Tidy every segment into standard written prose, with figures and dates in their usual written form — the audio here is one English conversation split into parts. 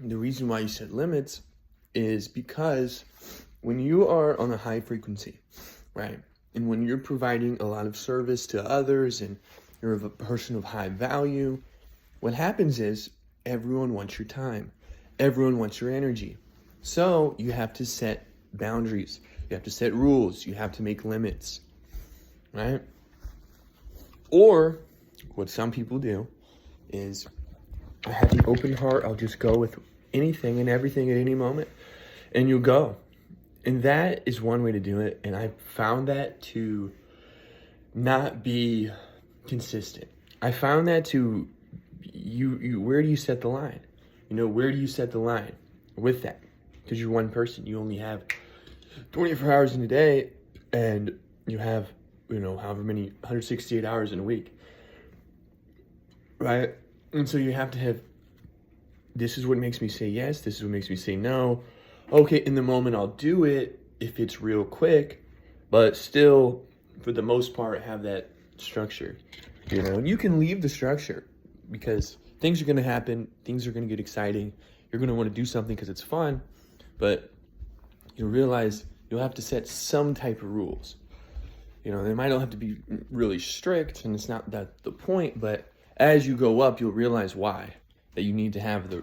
The reason why you set limits is because when you are on a high frequency, right? And when you're providing a lot of service to others and you're a person of high value, what happens is everyone wants your time. Everyone wants your energy. So you have to set boundaries. You have to set rules. You have to make limits, right? Or what some people do is, I have an open heart. I'll just go with anything and everything at any moment, and you'll go. And that is one way to do it. And I found that to not be consistent. I found that to you where do you set the line? Where do you set the line with that? Because you're one person. You only have 24 hours in a day, and you have, however many, 168 hours in a week, right? And so you have to have, this is what makes me say yes, this is what makes me say no. Okay, in the moment I'll do it if it's real quick, but still, for the most part, have that structure, And you can leave the structure because things are going to happen, things are going to get exciting, you're going to want to do something because it's fun, but you'll realize you'll have to set some type of rules. They might not have to be really strict, and it's not that the point, but as you go up, you'll realize why, that you need to have the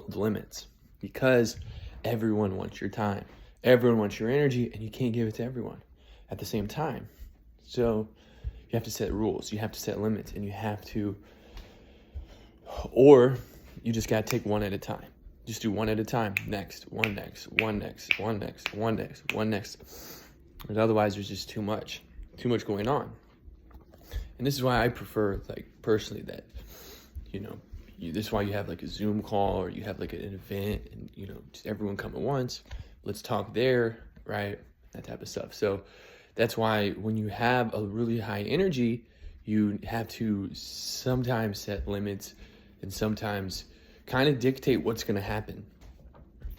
limits, because everyone wants your time. Everyone wants your energy, and you can't give it to everyone at the same time. So you have to set rules, you have to set limits, and or you just got to take one at a time. Just do one at a time. Next, one next, one next, one next, one next, one next. Because otherwise there's just too much going on. And this is why I prefer, personally, that, this is why you have a Zoom call, or you have an event, and, just everyone come at once. Let's talk there, right? That type of stuff. So that's why when you have a really high energy, you have to sometimes set limits and sometimes kind of dictate what's going to happen.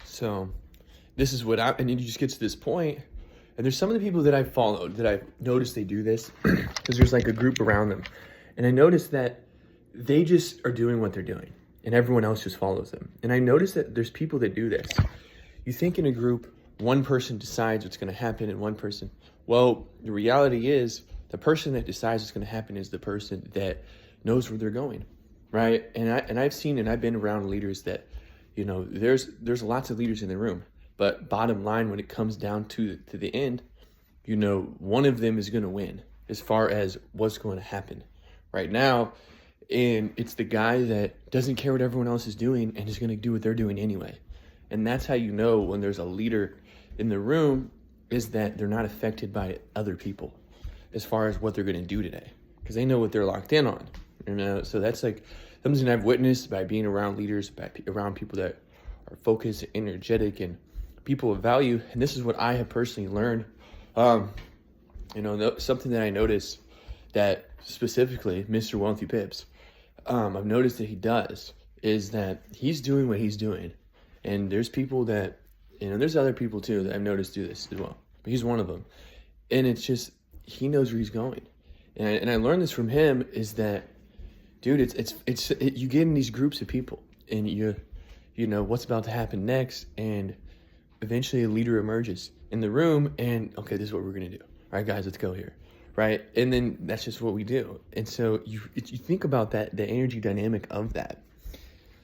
So this is and then you just get to this point. And there's some of the people that I followed that I've noticed they do this because there's a group around them. And I noticed that they just are doing what they're doing and everyone else just follows them. And I noticed that there's people that do this. You think in a group, one person decides what's going to happen and one person, well, the reality is the person that decides what's going to happen is the person that knows where they're going, right? And I've seen, and I've been around leaders that, there's lots of leaders in the room. But bottom line, when it comes down to the end, one of them is going to win as far as what's going to happen right now. And it's the guy that doesn't care what everyone else is doing and is going to do what they're doing anyway. And that's how when there's a leader in the room, is that they're not affected by other people as far as what they're going to do today, because they know what they're locked in on. So that's something I've witnessed by being around leaders, around people that are focused, energetic, and people of value. And this is what I have personally learned. Something that I noticed that specifically Mr. Wealthy Pips, I've noticed that he does, is that he's doing what he's doing. And there's people that, there's other people too that I've noticed do this as well. But he's one of them. And it's just, he knows where he's going. And I learned this from him, is that, dude, you get in these groups of people and you know what's about to happen next, and eventually a leader emerges in the room, and okay, this is what we're going to do. All right, guys, let's go here. Right. And then that's just what we do. And so you think about that, the energy dynamic of that.